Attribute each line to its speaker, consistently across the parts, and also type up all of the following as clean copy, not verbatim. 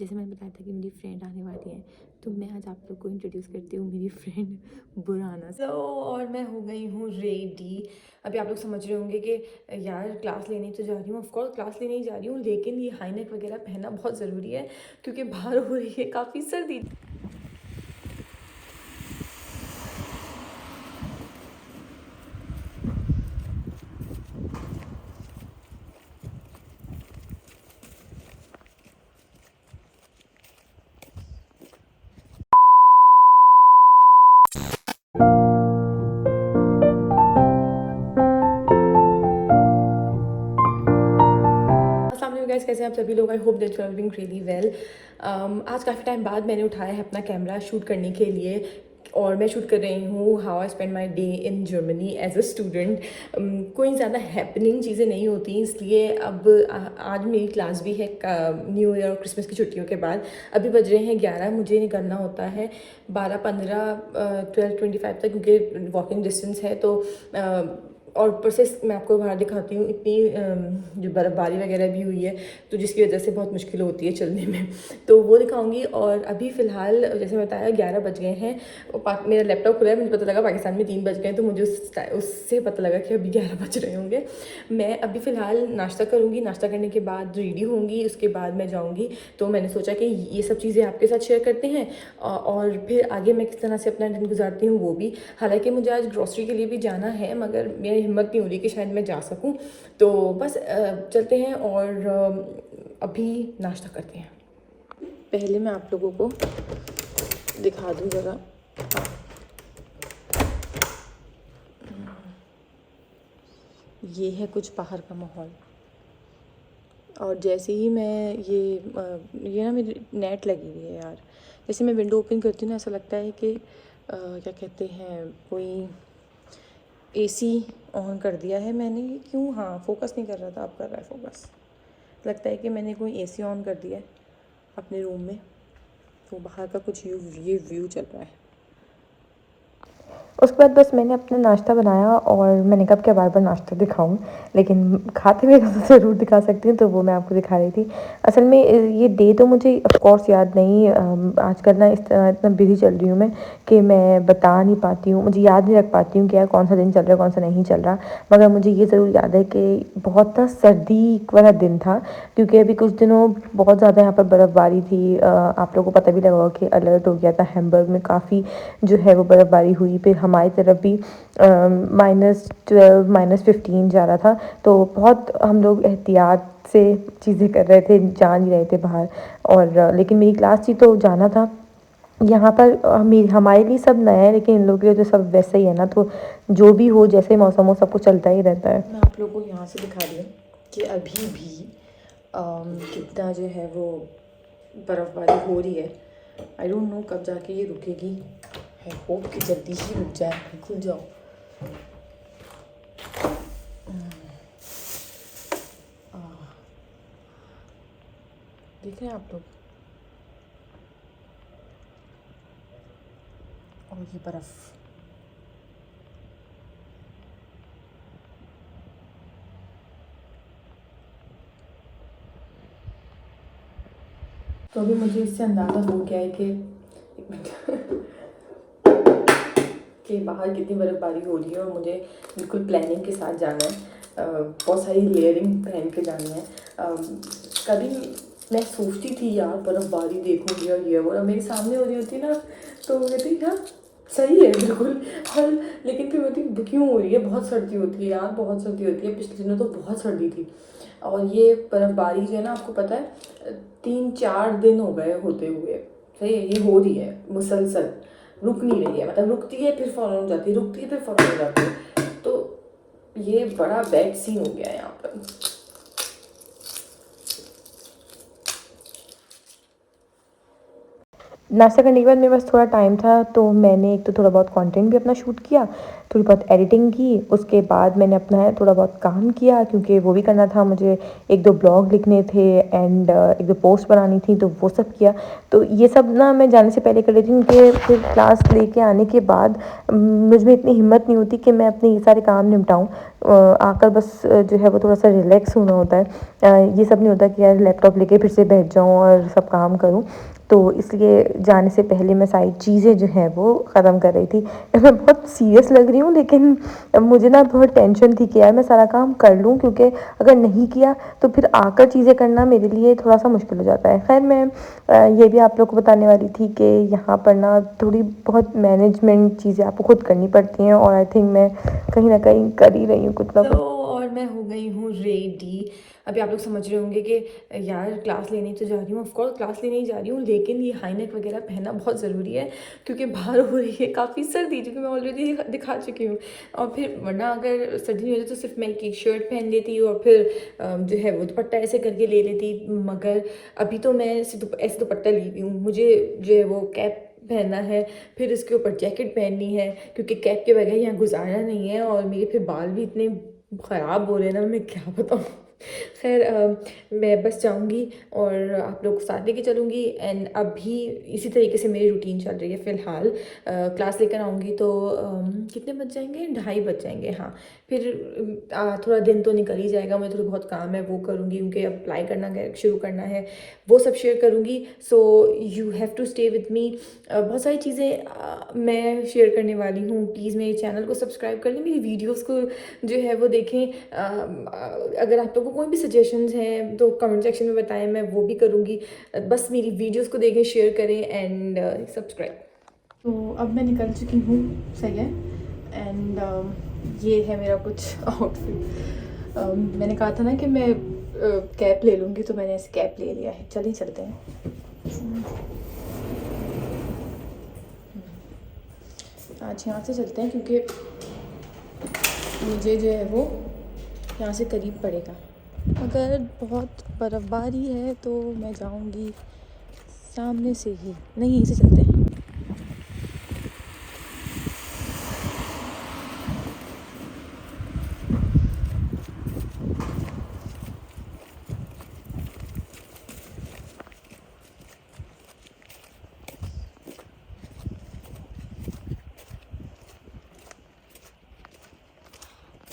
Speaker 1: जैसे मैंने बताया था कि मेरी फ्रेंड आने वाली है, तो मैं आज आप लोग को इंट्रोड्यूस करती हूँ मेरी फ्रेंड बुराना। और मैं हो गई हूँ रेडी। अभी आप लोग समझ रहे होंगे कि यार क्लास लेने तो जा रही हूँ, ऑफकोर्स क्लास लेने ही जा रही हूँ, लेकिन ये हाई नेक वगैरह पहनना बहुत ज़रूरी है क्योंकि बाहर हो रही है काफ़ी सर्दी। गाइस, कैसे हैं आप सभी लोग? I hope that you are doing really well. आज काफ़ी टाइम बाद मैंने उठाया है अपना कैमरा शूट करने के लिए, और मैं शूट कर रही हूँ how I spend my day in Germany as a student. कोई ज़्यादा हैपनिंग चीज़ें नहीं होती, इसलिए अब आज मेरी क्लास भी है न्यू ईयर और क्रिसमस की छुट्टियों के बाद। अभी बज रहे हैं 11, मुझे निकलना होता है 12:15 12:25 तक, क्योंकि वॉकिंग डिस्टेंस है। तो और ऊपर से मैं आपको बाहर दिखाती हूँ, इतनी जो बर्फ़बारी वगैरह भी हुई है, तो जिसकी वजह से बहुत मुश्किल होती है चलने में, तो वो दिखाऊंगी। और अभी फ़िलहाल जैसे मैं बताया 11 बज गए हैं, मेरा लैपटॉप खुला है, मुझे पता लगा पाकिस्तान में 3 बज गए हैं, तो मुझे उससे पता लगा कि अभी 11 बज रहे होंगे। मैं अभी फ़िलहाल नाश्ता करूँगी, नाश्ता करने के बाद रेडी होंगी, उसके बाद मैं जाऊँगी। तो मैंने सोचा कि ये सब चीज़ें आपके साथ शेयर करते हैं, और फिर आगे मैं किस तरह से अपना दिन गुजारती हूँ वो भी। हालांकि मुझे आज ग्रॉसरी के लिए भी जाना है, मगर मेरी हिम्मत नहीं हो रही कि शायद मैं जा सकूँ। तो बस चलते हैं और अभी नाश्ता करते हैं। पहले मैं आप लोगों को दिखा दूँ ज़रा। ये है कुछ बाहर का माहौल, और जैसे ही मैं ये ना मेरी नेट लगी हुई है यार। जैसे मैं विंडो ओपन करती हूँ ना, ऐसा लगता है कि क्या कहते हैं, कोई एसी ऑन कर दिया है मैंने। ये क्यों? हाँ, फोकस नहीं कर रहा था, अब कर रहा है फोकस। लगता है कि मैंने कोई एसी ऑन कर दिया है अपने रूम में, तो बाहर का कुछ ये व्यू चल रहा है। उसके बाद बस मैंने अपना नाश्ता बनाया, और मैंने कहा क्या बार बार नाश्ता दिखाऊं, लेकिन खाते हुए तो ज़रूर दिखा सकती हूँ, तो वो मैं आपको दिखा रही थी। असल में ये डे तो मुझे ऑफ कोर्स याद नहीं, आजकल ना इतना बिजी चल रही हूँ मैं कि मैं बता नहीं पाती हूँ, मुझे याद नहीं रख पाती हूँ कि यार कौन सा दिन चल रहा है कौन सा नहीं चल रहा। मगर मुझे ये ज़रूर याद है कि बहुत ना सर्दी वाला दिन था, क्योंकि अभी कुछ दिनों बहुत ज़्यादा यहाँ पर बर्फ़बारी थी। आप लोगों को पता भी लगा होगा कि अलर्ट हो गया था, हैम्बर्ग में काफ़ी जो है वो बर्फ़बारी हुई। फिर हमारी तरफ भी -12 -15 जा रहा था, तो बहुत हम लोग एहतियात से चीज़ें कर रहे थे, जा नहीं रहे थे बाहर। और लेकिन मेरी क्लास थी तो जाना था। यहाँ पर हमारे लिए सब नया है, लेकिन इन लोगों के लिए तो सब वैसा ही है ना, तो जो भी हो, जैसे मौसम हो, सब कुछ चलता ही रहता है। मैं आप लोगों को यहाँ से दिखा रही हूँ कि अभी भी कितना जो है वो बर्फ़बारी हो रही है। आई डोंट नो कब जाके ये रुकेगी। आई होप कि जल्दी ही रुक जाए, खुल जाओ। देख रहे हैं आप लोग, और ये बर्फ़। तो अभी मुझे इससे अंदाज़ा हो गया है कि कि बाहर कितनी बर्फ़बारी हो रही है, और मुझे बिल्कुल प्लानिंग के साथ जाना है। बहुत सारी लेयरिंग पहन के जानी है। कभी मैं सोचती थी यार बर्फ़बारी देखूंगी और ये वो, मेरे सामने हो रही होती ना, तो कहती हाँ सही है बिल्कुल। और लेकिन फिर मैं क्यों हो रही है, बहुत सर्दी होती है यार, बहुत सर्दी होती है। पिछले दिनों तो बहुत सर्दी थी, और ये बर्फ़बारी जो है ना, आपको पता है 3-4 दिन हो गए होते हुए। सही है, ये हो रही है मुसलसल, रुक नहीं रही है। मतलब रुकती है फिर फ़ौरन हो जाती है, रुकती है फिर फ़ौरन हो जाती है। तो ये बड़ा बैड सीन हो गया है यहाँ पर। नाश्ता करने के बाद मेरे पास थोड़ा टाइम था, तो मैंने एक तो थोड़ा बहुत कंटेंट भी अपना शूट किया, थोड़ी बहुत एडिटिंग की। उसके बाद मैंने अपना थोड़ा बहुत काम किया क्योंकि वो भी करना था मुझे, एक दो ब्लॉग लिखने थे एंड एक दो पोस्ट बनानी थी, तो वो सब किया। तो ये सब ना मैं जाने से पहले कर लेती हूँ क्योंकि फिर क्लास लेके आने के बाद मुझ में इतनी हिम्मत नहीं होती कि मैं अपने ये सारे काम निपटाऊँ। आकर बस जो है वो थोड़ा सा रिलैक्स होना होता है। ये सब नहीं होता कि यार लैपटॉप लेके फिर से बैठ जाऊँ और सब काम करूँ। तो इसलिए जाने से पहले मैं सारी चीज़ें जो हैं वो ख़त्म कर रही थी। मैं बहुत सीरियस लग रही हूँ, लेकिन मुझे ना बहुत टेंशन थी कि यार मैं सारा काम कर लूँ, क्योंकि अगर नहीं किया तो फिर आकर चीज़ें करना मेरे लिए थोड़ा सा मुश्किल हो जाता है। खैर मैं ये भी आप लोग को बताने वाली थी कि यहाँ पर ना थोड़ी बहुत मैनेजमेंट चीज़ें आपको खुद करनी पड़ती हैं, और आई थिंक मैं कहीं ना कहीं कर ही रही हूँ कुछ ना कुछ। और मैं हो गई हूँ रेडी। अभी आप लोग समझ रहे होंगे कि यार क्लास लेने तो जा रही हूँ, ऑफकोर्स क्लास लेने ही जा रही हूँ, लेकिन ये हाई नेक वगैरह पहनना बहुत ज़रूरी है क्योंकि बाहर हो रही है काफ़ी सर्दी, जो कि मैं ऑलरेडी दिखा चुकी हूँ। और फिर वरना अगर सर्दी नहीं होती तो सिर्फ मैं एक शर्ट पहन लेती और फिर जो है वो दुपट्टा ऐसे करके ले लेती, मगर अभी तो मैं ऐसे दुपट्टा ली हुई हूँ। मुझे जो है वो कैप पहनना है, फिर इसके ऊपर जैकेट पहननी है क्योंकि कैप के बगैर यहाँ गुजारा नहीं है, और मेरे फिर बाल भी इतने ख़राब हो रहे हैं ना, मैं क्या बताऊँ। खैर मैं बस जाऊँगी और आप लोग को साथ लेके चलूँगी। एंड अभी इसी तरीके से मेरी रूटीन चल रही है फ़िलहाल। क्लास लेकर आऊँगी तो कितने बज जाएंगे, 2:30 बज जाएंगे। हाँ, फिर थोड़ा दिन तो निकल ही जाएगा। मुझे थोड़ा बहुत काम है वो करूँगी क्योंकि अप्लाई करना शुरू करना है, वो सब शेयर करूँगी। So you have to stay with me. बहुत सारी चीज़ें मैं शेयर करने वाली हूँ। प्लीज़ मेरे चैनल को सब्सक्राइब कर लें, मेरी वीडियोस को जो है वो देखें। अगर आप लोगों को कोई भी सजेशंस हैं तो कमेंट सेक्शन में बताएं, मैं वो भी करूँगी। बस मेरी वीडियोस को देखें, शेयर करें एंड सब्सक्राइब। तो अब मैं निकल चुकी हूँ, सही है। एंड ये है मेरा कुछ आउटफिट। मैंने कहा था ना कि मैं कैप ले लूँगी, तो मैंने ऐसे कैप ले लिया है। चलिए चलते हैं। आज यहाँ से चलते हैं क्योंकि मुझे जो है वो यहाँ से करीब पड़ेगा। अगर बहुत बर्फ़बारी है तो मैं जाऊँगी सामने से ही, नहीं यहीं से चलते हैं।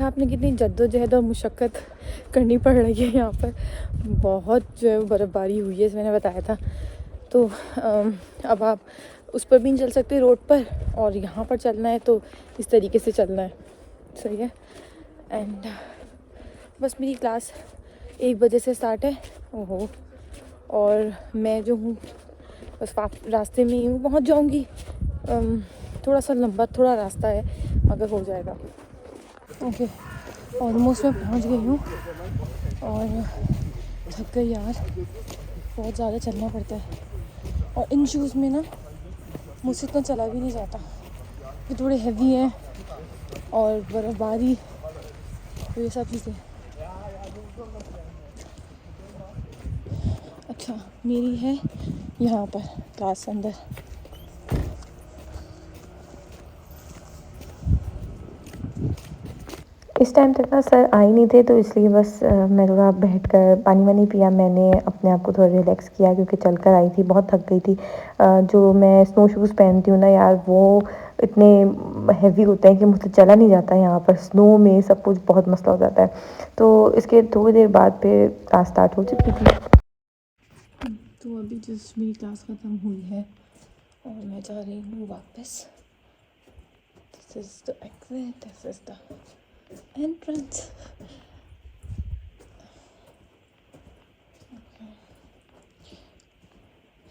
Speaker 1: आपने कितनी जद्दोजहद और मुशक्क़त करनी पड़ रही है यहाँ पर। बहुत जो है बर्फ़बारी हुई है, जैसे मैंने बताया था। तो अब आप उस पर भी नहीं चल सकते रोड पर, और यहाँ पर चलना है तो इस तरीके से चलना है, सही है। एंड बस मेरी क्लास 1 बजे से स्टार्ट है। ओहो, और मैं जो हूँ बस रास्ते में ही हूँ, पहुँच जाऊँगी। थोड़ा सा लंबा थोड़ा रास्ता है, मगर हो जाएगा। ओके, ऑलमोस्ट मैं पहुँच गई हूँ और थक गई यार, बहुत ज़्यादा चलना पड़ता है। और इन शूज़ में ना मुझसे इतना चला भी नहीं जाता, ये थोड़े हैवी हैं और बर्फ़बारी तो ये सब चीज़ें। अच्छा, मेरी है यहाँ पर क्लास अंदर। इस टाइम तक ना सर आए नहीं थे, तो इसलिए बस मैं थोड़ा बैठकर पानी वानी पिया। मैंने अपने आप को थोड़ा रिलैक्स किया क्योंकि चल कर आई थी, बहुत थक गई थी। जो मैं स्नो शूज़ पहनती हूँ ना यार, वो इतने हैवी होते हैं कि मुझसे चला नहीं जाता है। यहाँ पर स्नो में सब कुछ बहुत मसला हो जाता है। तो इसके थोड़ी देर बाद फिर क्लास स्टार्ट हो चुकी थी। तो अभी जस्ट मेरी क्लास ख़त्म हुई है और मैं जा रही हूँ वापस। This is the exit, this is the entrance.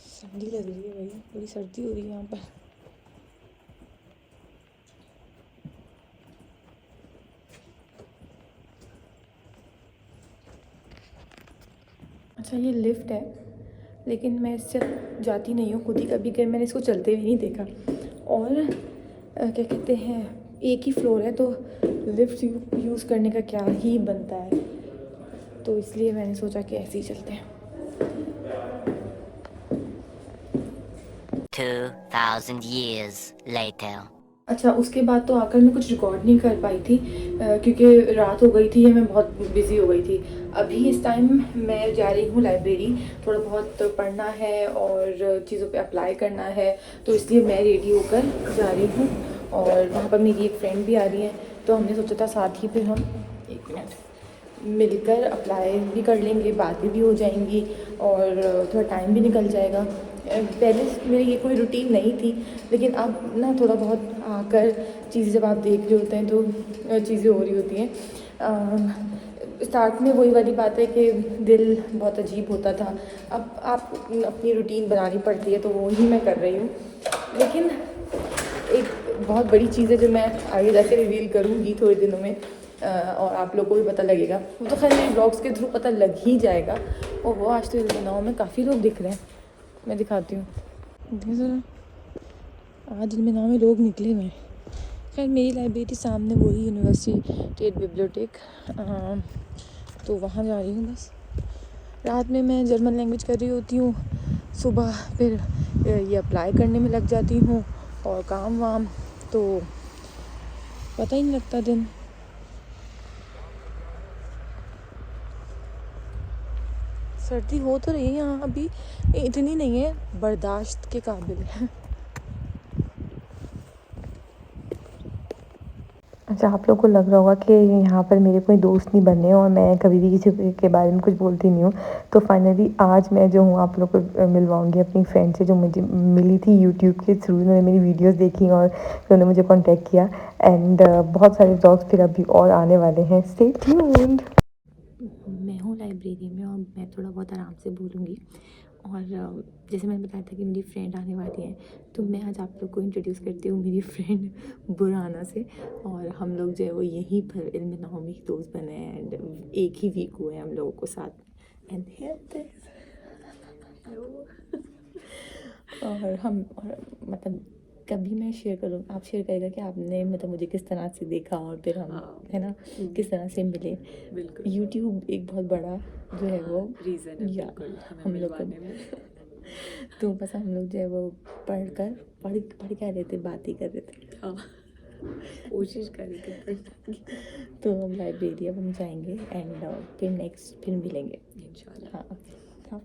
Speaker 1: सर्दी लग रही है भाई, बड़ी सर्दी हो रही है यहाँ पर। अच्छा, ये लिफ्ट है, लेकिन मैं इससे जाती नहीं हूँ खुद ही, कभी कभी मैंने इसको चलते भी नहीं देखा। और क्या कहते हैं, एक ही फ्लोर है तो लिफ्ट यूज़ करने का क्या ही बनता है, तो इसलिए मैंने सोचा कि ऐसे ही चलते हैं।
Speaker 2: 2000 years later.
Speaker 1: अच्छा, उसके बाद तो आकर मैं कुछ रिकॉर्ड नहीं कर पाई थी क्योंकि रात हो गई थी या मैं बहुत बिज़ी हो गई थी। अभी इस टाइम मैं जा रही हूँ लाइब्रेरी, थोड़ा बहुत पढ़ना है और चीज़ों पे अप्लाई करना है, तो इसलिए मैं रेडी होकर जा रही हूँ। और वहाँ पर मेरी एक फ्रेंड भी आ रही है, तो हमने सोचा था साथ ही फिर हम 1 मिनट मिलकर अप्लाई भी कर लेंगे, बातें भी हो जाएंगी और थोड़ा टाइम भी निकल जाएगा। पहले मेरी ये कोई रूटीन नहीं थी, लेकिन अब ना थोड़ा बहुत आकर चीज़ें जब आप देख रहे होते हैं तो चीज़ें हो रही होती हैं। स्टार्ट में वही वाली बात है कि दिल बहुत अजीब होता था। अब आप अपनी रूटीन बनानी पड़ती है, तो वही मैं कर रही हूँ। लेकिन एक बहुत बड़ी चीज़ है जो मैं आगे जाके रिवील करूँगी थोड़े दिनों में, और आप लोगों को भी पता लगेगा। वो तो खैर मेरे ब्लॉग्स के थ्रू पता लग ही जाएगा। और वो आज तो इल्मिनाओ में काफ़ी लोग दिख रहे हैं, मैं दिखाती हूँ। देखिए ज़रा, आज इल्मिनाओ में लोग निकले हुए हैं। खैर मेरी लाइब्रेरी सामने वही यूनिवर्सिटी स्टेट बिब्लियोटेक, तो वहाँ जा रही हूँ बस। रात में मैं जर्मन लैंग्वेज कर रही होती हूँ, सुबह फिर ये अप्लाई करने में लग जाती हूँ और काम वाम, तो पता ही नहीं लगता दिन। सर्दी हो तो रही है यहाँ अभी, इतनी नहीं है, बर्दाश्त के काबिल है। अच्छा, आप लोग को लग रहा होगा कि यहाँ पर मेरे कोई दोस्त नहीं बने और मैं कभी भी किसी के बारे में कुछ बोलती नहीं हूँ। तो फाइनली आज मैं जो हूँ आप लोग को मिलवाऊँगी अपनी फ्रेंड से, जो मुझे मिली थी यूट्यूब के थ्रू। उन्होंने मेरी वीडियोस देखी और फिर उन्होंने मुझे कांटेक्ट किया। एंड बहुत सारे ब्लॉग्स फिर अभी और आने वाले हैं, स्टे ट्यून्ड। मैं हूँ लाइब्रेरी में और मैं थोड़ा बहुत आराम से बोलूँगी। और जैसे मैंने बताया था कि मेरी फ्रेंड आने वाली है, तो मैं आज आप लोग को इंट्रोड्यूस करती हूँ मेरी फ्रेंड बुराना से। और हम लोग जो है वो यहीं पर इल्मिनाओ में ही दोस्त बने हैं एंड एक ही वीक हुए हैं हम लोगों को साथ। एंड और हम और मतलब कभी मैं शेयर करूँ, आप शेयर करेगा कि आपने मतलब मुझे किस तरह से देखा और फिर हम है ना किस तरह से मिले।
Speaker 2: बिल्कुल
Speaker 1: यूट्यूब एक बहुत बड़ा जो है वो
Speaker 2: रीज़न है,
Speaker 1: या
Speaker 2: बिल्कुल हमें
Speaker 1: हम लोग को
Speaker 2: मिलवाने में।
Speaker 1: तो बस हम लोग जो है वो पढ़ क्या रहे थे, बात ही कर रहे थे।
Speaker 2: हाँ, कोशिश कर रही थी पढ़ने की।
Speaker 1: तो हम लाइब्रेरी अब हम जाएंगे एंड फिर नेक्स्ट फिर मिलेंगे
Speaker 2: इंशाल्लाह।
Speaker 1: हाँ। हाँ।